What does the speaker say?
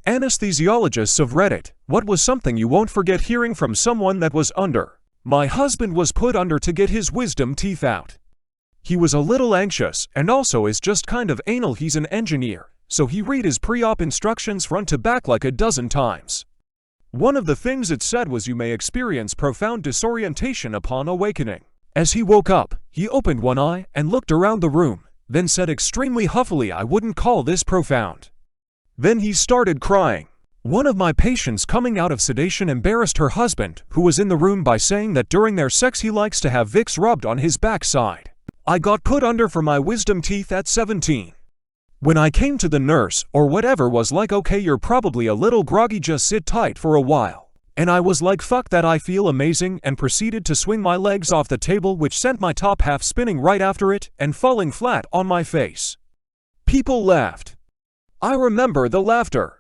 Anesthesiologists of Reddit, what was something you won't forget hearing from someone that was under? My husband was put under to get his wisdom teeth out. He was a little anxious and also is just kind of anal. He's an engineer, so he read his pre-op instructions front to back like a dozen times. One of the things it said was you may experience profound disorientation upon awakening. As he woke up, he opened one eye and looked around the room, then said extremely huffily, "I wouldn't call this profound." Then he started crying. One of my patients coming out of sedation embarrassed her husband, who was in the room, by saying that during their sex he likes to have Vicks rubbed on his backside. I got put under for my wisdom teeth at 17. When I came to the nurse, or whatever, was like, "Okay, you're probably a little groggy, just sit tight for a while." And I was like, "Fuck that, I feel amazing," and proceeded to swing my legs off the table, which sent my top half spinning right after it and falling flat on my face. People laughed. I remember the laughter.